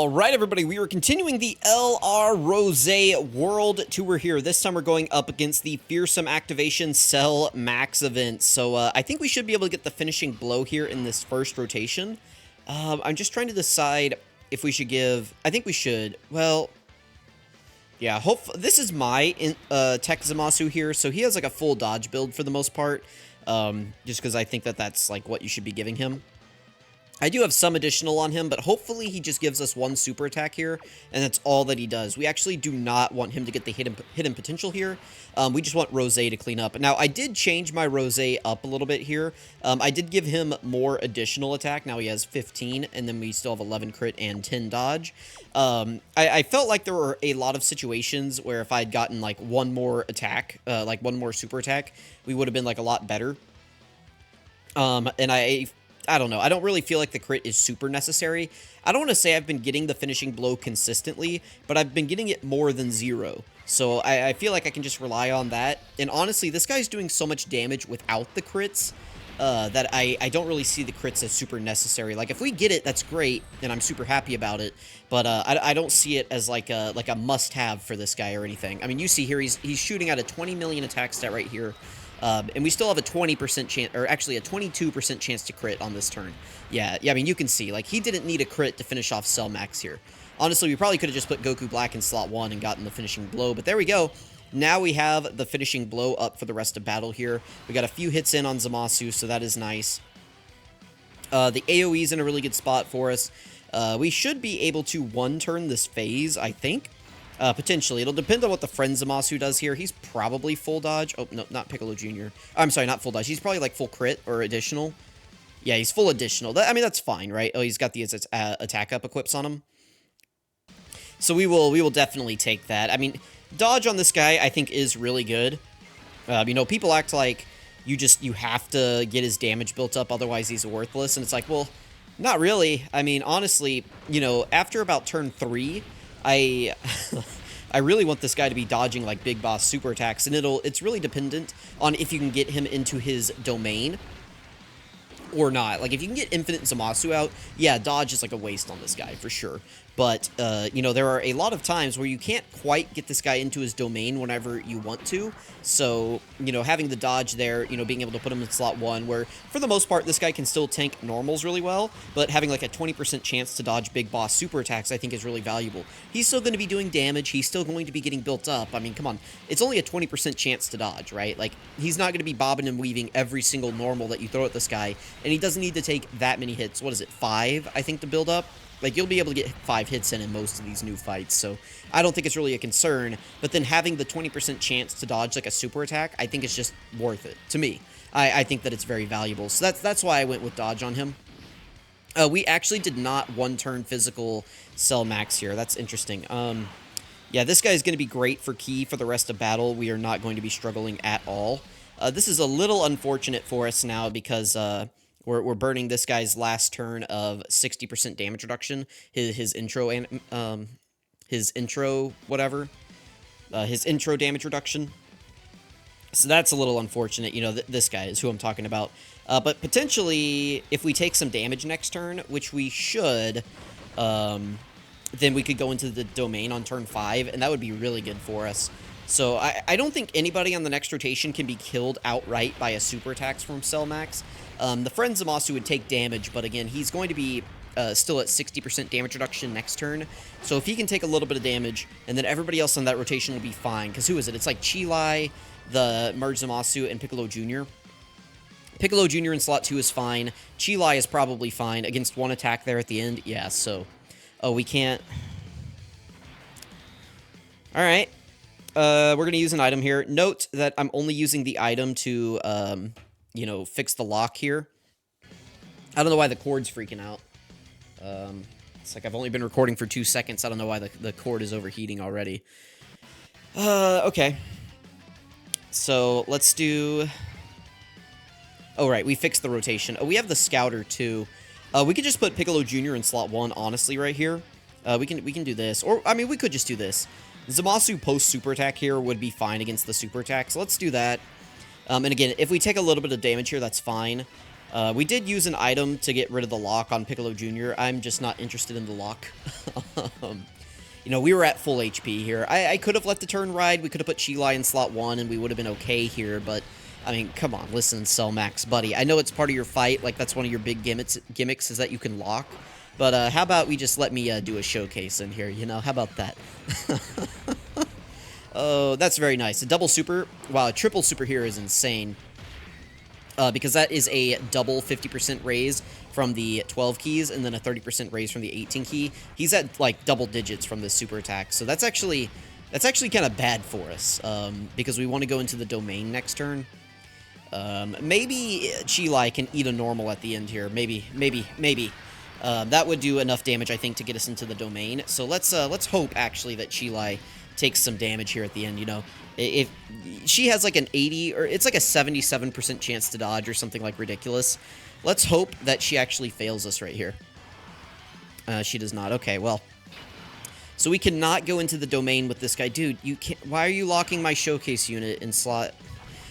Alright everybody, we are continuing the LR Rose World Tour here. This time we're going up against the Fearsome Activation Cell Max event. So I think we should be able to get the finishing blow here in this first rotation. I'm just trying to decide if we should give... I think we should. Well, yeah, this is my Tech Zamasu here, so he has like a full dodge build for the most part. Just because I think that that's like what you should be giving him. I do have some additional on him, but hopefully he just gives us one super attack here, and that's all that he does. We actually do not want him to get the hidden potential here. We just want Rose to clean up. Now, I did change my Rose up a little bit here. I did give him more additional attack. Now he has 15, and then we still have 11 crit and 10 dodge. I felt like there were a lot of situations where if I had gotten, like, one more attack, like one more super attack, we would have been, like, a lot better. And I don't know. I don't really feel like the crit is super necessary. I don't want to say I've been getting the finishing blow consistently, but I've been getting it more than 0. So I feel like I can just rely on that. And honestly, this guy's doing so much damage without the crits that I don't really see the crits as super necessary. Like, if we get it, that's great, and I'm super happy about it. But I don't see it as like a must-have for this guy or anything. I mean, you see here, he's shooting at a 20 million attack stat right here. And we still have a 20% chance, or actually a 22% chance to crit on this turn. Yeah, I mean, you can see, like, he didn't need a crit to finish off Cell Max here. Honestly, we probably could have just put Goku Black in slot 1 and gotten the finishing blow, but there we go. Now we have the finishing blow up for the rest of battle here. We got a few hits in on Zamasu, so that is nice. The AoE's in a really good spot for us. We should be able to one-turn this phase, I think. Potentially. It'll depend on what the friend Zamasu does here. He's probably full dodge. Oh, no, not Piccolo Jr. I'm sorry, not full dodge. He's probably like full crit or additional. Yeah, he's full additional. I mean, that's fine, right? Oh, he's got the attack up equips on him. So we will definitely take that. I mean, dodge on this guy, I think, is really good. You know, people act like you have to get his damage built up, otherwise he's worthless. And it's like, well, not really. I mean, honestly, you know, after about turn 3... I really want this guy to be dodging like big boss super attacks, and it's really dependent on if you can get him into his domain or not. Like, if you can get Infinite Zamasu out, yeah, dodge is like a waste on this guy for sure. But, you know, there are a lot of times where you can't quite get this guy into his domain whenever you want to. So, you know, having the dodge there, you know, being able to put him in slot 1, where, for the most part, this guy can still tank normals really well, but having, like, a 20% chance to dodge big boss super attacks, I think, is really valuable. He's still going to be doing damage. He's still going to be getting built up. I mean, come on. It's only a 20% chance to dodge, right? Like, he's not going to be bobbing and weaving every single normal that you throw at this guy, and he doesn't need to take that many hits. What is it, 5, I think, to build up? Like, you'll be able to get 5 hits in most of these new fights, so I don't think it's really a concern. But then having the 20% chance to dodge, like, a super attack, I think is just worth it, to me. I think that it's very valuable, so that's why I went with dodge on him. We actually did not one-turn physical Cell Max here. That's interesting. Yeah, this guy's going to be great for key for the rest of battle. We are not going to be struggling at all. This is a little unfortunate for us now because... We're burning this guy's last turn of 60% damage reduction. His intro damage reduction. So that's a little unfortunate. You know, this guy is who I'm talking about. But potentially, if we take some damage next turn, which we should, then we could go into the domain on turn 5, and that would be really good for us. So I don't think anybody on the next rotation can be killed outright by a super attacks from Cell Max. The friend Zamasu would take damage, but again, he's going to be still at 60% damage reduction next turn. So if he can take a little bit of damage, and then everybody else on that rotation will be fine. Because who is it? It's like Chilai, the Merge Zamasu, and Piccolo Jr. Piccolo Jr. in slot 2 is fine. Chilai is probably fine against one attack there at the end. Yeah, so... Oh, we can't... Alright. We're going to use an item here. Note that I'm only using the item to... you know, fix the lock here. I don't know why the cord's freaking out. It's like I've only been recording for 2 seconds. I don't know why the cord is overheating already. Okay. So, let's do... Oh, right, we fixed the rotation. Oh, we have the Scouter, too. We could just put Piccolo Jr. in slot 1, honestly, right here. We can do this. Or, I mean, we could just do this. Zamasu post-super attack here would be fine against the super attack, so let's do that. And again, if we take a little bit of damage here, that's fine. We did use an item to get rid of the lock on Piccolo Jr. I'm just not interested in the lock. You know, we were at full HP here. I could have let the turn ride. We could have put Chilai in slot 1, and we would have been okay here, but... I mean, come on, listen, Cell Max, buddy. I know it's part of your fight, like, that's one of your big gimmicks is that you can lock. But, how about we just let me, do a showcase in here, you know? How about that? Oh, that's very nice. A double super, wow, a triple super here is insane. Because that is a double 50% raise from the 12 keys, and then a 30% raise from the 18 key. He's at, like, double digits from this super attack, so that's actually kind of bad for us, because we want to go into the domain next turn. Maybe Chilai can eat a normal at the end here. Maybe. That would do enough damage, I think, to get us into the domain. So let's hope, actually, that Chilai takes some damage here at the end, you know. If she has, like, an 80, or it's like a 77% chance to dodge or something, like, ridiculous. Let's hope that she actually fails us right here. She does not. Okay, well. So we cannot go into the domain with this guy. Dude, you can't... Why are you locking my showcase unit in slot...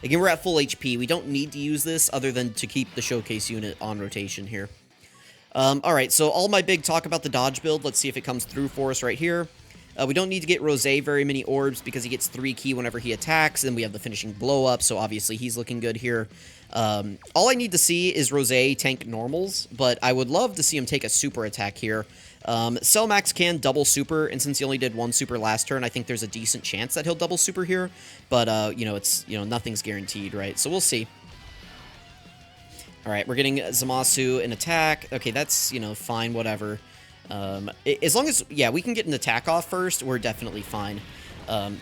Again, we're at full HP. We don't need to use this other than to keep the showcase unit on rotation here. Alright, so all my big talk about the dodge build, let's see if it comes through for us right here. We don't need to get Rosé very many orbs because he gets 3 key whenever he attacks, and we have the finishing blow up, so obviously he's looking good here. All I need to see is Rosé tank normals, but I would love to see him take a super attack here. Cell Max can double super, and since he only did 1 super last turn, I think there's a decent chance that he'll double super here. But, you know, nothing's guaranteed, right? So we'll see. Alright, we're getting Zamasu an attack. Okay, that's, you know, fine, whatever. As long as, yeah, we can get an attack off first, we're definitely fine.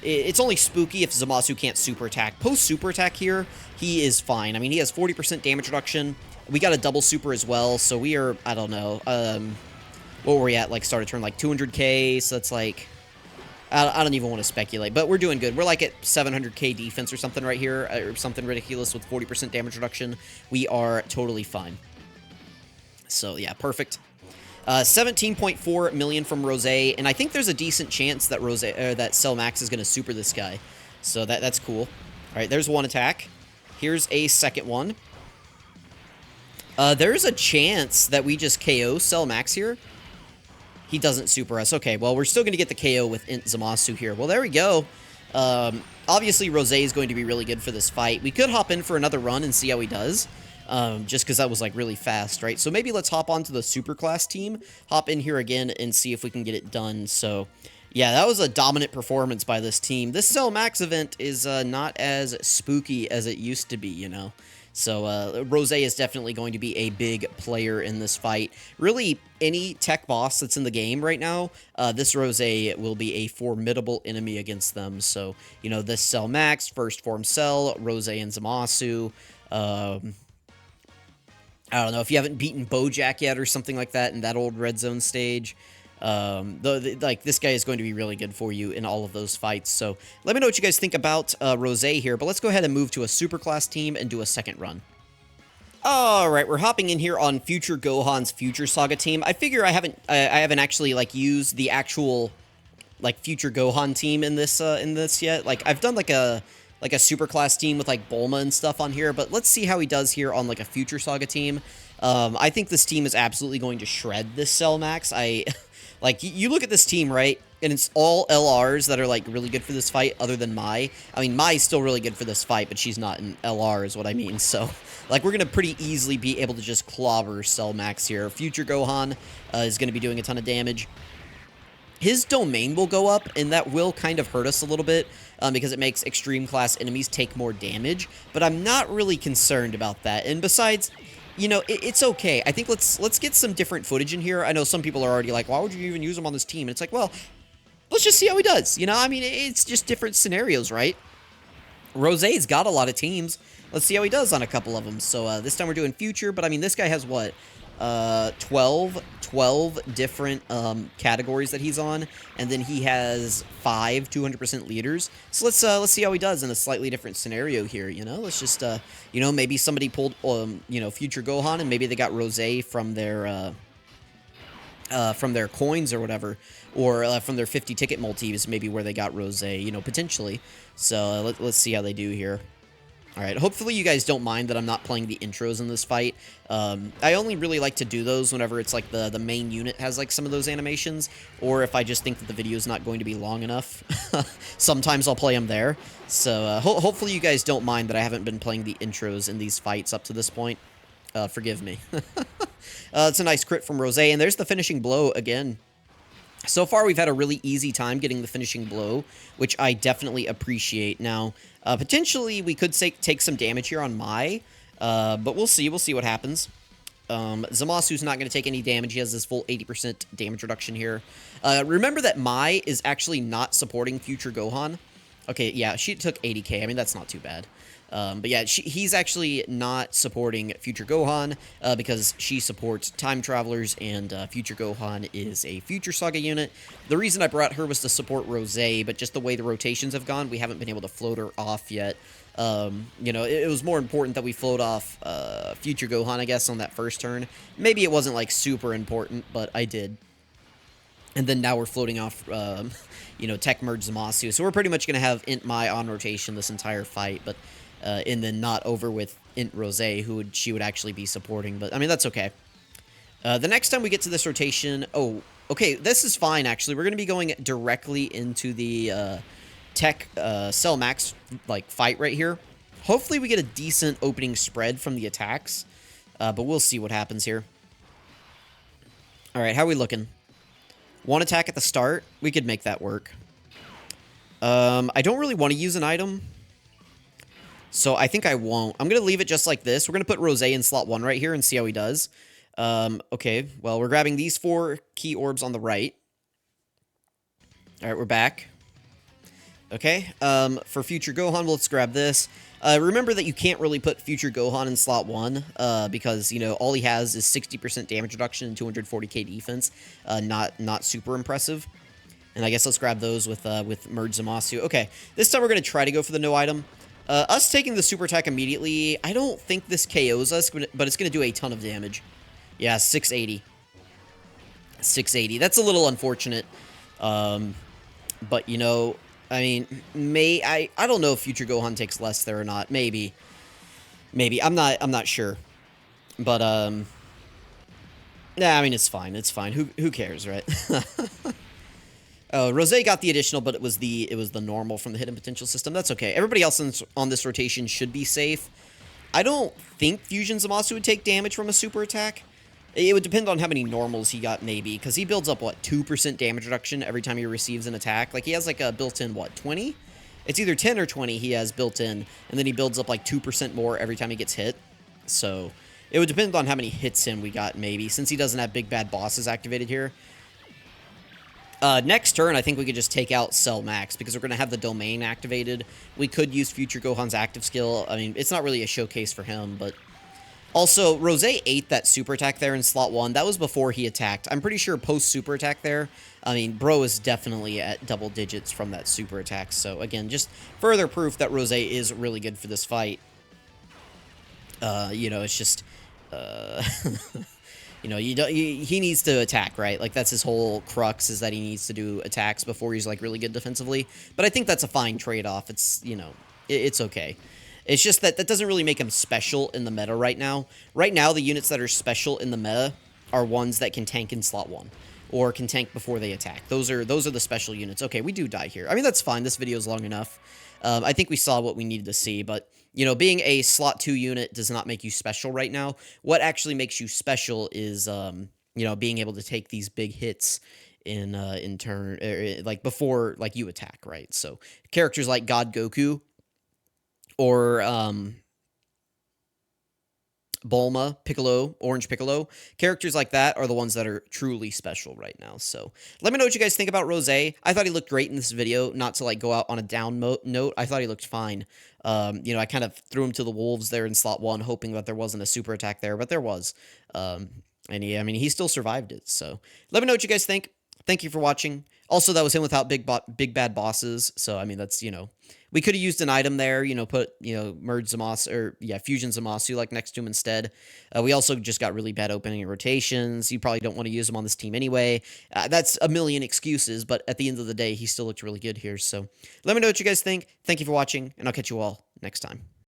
It's only spooky if Zamasu can't super attack. Post super attack here, he is fine. I mean, he has 40% damage reduction. We got a double super as well, so we are, I don't know, what were we at, like, start of turn, like, 200k, so that's, like, I don't even want to speculate, but we're doing good. We're, like, at 700k defense or something right here, or something ridiculous with 40% damage reduction. We are totally fine. So, yeah, perfect. 17.4 million from Rosé, and I think there's a decent chance that that Cell Max is going to super this guy. So that's cool. All right, there's one attack. Here's a second one. There's a chance that we just KO Cell Max here. He doesn't super us. Okay, well, we're still going to get the KO with Zamasu here. Well, there we go. Obviously, Rosé is going to be really good for this fight. We could hop in for another run and see how he does. Just because that was, like, really fast, right? So maybe let's hop onto the super class team, hop in here again, and see if we can get it done. So, yeah, that was a dominant performance by this team. This Cell Max event is not as spooky as it used to be, you know? So, Rosé is definitely going to be a big player in this fight. Really, any tech boss that's in the game right now, this Rosé will be a formidable enemy against them. So, you know, this Cell Max, First Form Cell, Rosé and Zamasu, I don't know, if you haven't beaten Bojack yet or something like that in that old Red Zone stage, like, this guy is going to be really good for you in all of those fights. So let me know what you guys think about Rosé here, but let's go ahead and move to a super class team and do a second run. Alright, we're hopping in here on Future Gohan's Future Saga team. I figure I haven't actually, like, used the actual, like, Future Gohan team in this yet. Like, I've done, like a super class team with, like, Bulma and stuff on here, but let's see how he does here on, like, a Future Saga team. I think this team is absolutely going to shred this Cell Max. Like, you look at this team, right, and it's all LRs that are, like, really good for this fight, other than Mai. I mean, Mai's still really good for this fight, but she's not an LR is what I mean, so, like, we're gonna pretty easily be able to just clobber Cell Max here. Future Gohan is gonna be doing a ton of damage. His domain will go up, and that will kind of hurt us a little bit, because it makes extreme class enemies take more damage, but I'm not really concerned about that. And besides, you know, it's okay. I think let's get some different footage in here. I know some people are already like, why would you even use him on this team? And it's like, well, let's just see how he does. You know, I mean, it's just different scenarios, right? Rosé's got a lot of teams. Let's see how he does on a couple of them. So this time we're doing Future, but I mean, this guy has what? 12 different categories that he's on, and then he has 5 200% leaders. So let's see how he does in a slightly different scenario here. You know, let's just you know, maybe somebody pulled you know, Future Gohan, and maybe they got Rosé from their coins or whatever, or from their 50 ticket multis, maybe where they got Rosé. You know, potentially. So let's see how they do here. All right, hopefully you guys don't mind that I'm not playing the intros in this fight. I only really like to do those whenever it's like the main unit has like some of those animations, or if I just think that the video is not going to be long enough. Sometimes I'll play them there. So hopefully you guys don't mind that I haven't been playing the intros in these fights up to this point. Forgive me. It's a nice crit from Rose, and there's the finishing blow again. So far, we've had a really easy time getting the finishing blow, which I definitely appreciate. Now, potentially, we could take some damage here on Mai, but we'll see. We'll see what happens. Zamasu's not going to take any damage. He has this full 80% damage reduction here. Remember that Mai is actually not supporting Future Gohan. Okay, yeah, she took 80k. I mean, that's not too bad. But yeah, he's actually not supporting Future Gohan because she supports Time Travelers, and Future Gohan is a Future Saga unit. The reason I brought her was to support Rose, but just the way the rotations have gone, we haven't been able to float her off yet. You know, it was more important that we float off Future Gohan, I guess, on that first turn. Maybe it wasn't, like, super important, but I did. And then now we're floating off, you know, Tech Merge Zamasu. So we're pretty much going to have Int Mai on rotation this entire fight, but... and then not over with Int Rose, who she would actually be supporting. But, I mean, that's okay. The next time we get to this rotation... Oh, okay, this is fine, actually. We're going to be going directly into the Tech Cell Max, like, fight right here. Hopefully we get a decent opening spread from the attacks. But we'll see what happens here. Alright, how are we looking? One attack at the start. We could make that work. I don't really want to use an item... So I think I won't. I'm going to leave it just like this. We're going to put Rose in slot 1 right here and see how he does. Okay, well, we're grabbing these 4 key orbs on the right. All right, we're back. Okay, for Future Gohan, let's grab this. Remember that you can't really put Future Gohan in slot 1 because, you know, all he has is 60% damage reduction and 240k defense. Not super impressive. And I guess let's grab those with Merge Zamasu. Okay, this time we're going to try to go for the no item. Us taking the super attack immediately, I don't think this KOs us, but it's going to do a ton of damage. Yeah, 680. 680. That's a little unfortunate. But, you know, I mean, I don't know if Future Gohan takes less there or not. Maybe. Maybe. I'm not sure. But, nah, I mean, it's fine. It's fine. Who cares, right? Rose got the additional, but it was the normal from the hidden potential system. That's okay. Everybody else on this rotation should be safe. I don't think Fusion Zamasu would take damage from a super attack. It would depend on how many normals he got, maybe, because he builds up, what, 2% damage reduction every time he receives an attack? Like, he has, like, a built-in, what, 20? It's either 10 or 20 he has built in, and then he builds up, like, 2% more every time he gets hit. So, it would depend on how many hits in we got, maybe, since he doesn't have Big Bad Bosses activated here. Next turn, I think we could just take out Cell Max, because we're going to have the Domain activated. We could use Future Gohan's active skill. I mean, it's not really a showcase for him, but... Also, Rose ate that super attack there in slot 1. That was before he attacked. I'm pretty sure post-super attack there, I mean, bro is definitely at double digits from that super attack. So, again, just further proof that Rose is really good for this fight. You know, it's just... You know, he needs to attack, right? Like, that's his whole crux, is that he needs to do attacks before he's, like, really good defensively. But I think that's a fine trade-off. It's, you know, it's okay. It's just that doesn't really make him special in the meta right now. Right now, the units that are special in the meta are ones that can tank in slot 1. Or can tank before they attack. Those are the special units. Okay, we do die here. I mean, that's fine. This video is long enough. I think we saw what we needed to see, but... You know, being a slot 2 unit does not make you special right now. What actually makes you special is, you know, being able to take these big hits in turn, like before, like you attack, right? So characters like God Goku or Bulma, Piccolo, Orange Piccolo, characters like that are the ones that are truly special right now. So let me know what you guys think about Rose. I thought he looked great in this video, not to like go out on a down note. I thought he looked fine. You know, I kind of threw him to the wolves there in slot 1, hoping that there wasn't a super attack there, but there was. And I mean, he still survived it. So let me know what you guys think. Thank you for watching. Also, that was him without big bad bosses. So, I mean, that's, you know, we could have used an item there, you know, put, you know, Merge Zamasu, or, yeah, Fusion Zamasu, like, next to him instead. We also just got really bad opening and rotations. You probably don't want to use him on this team anyway. That's a million excuses, but at the end of the day, he still looked really good here. So, let me know what you guys think. Thank you for watching, and I'll catch you all next time.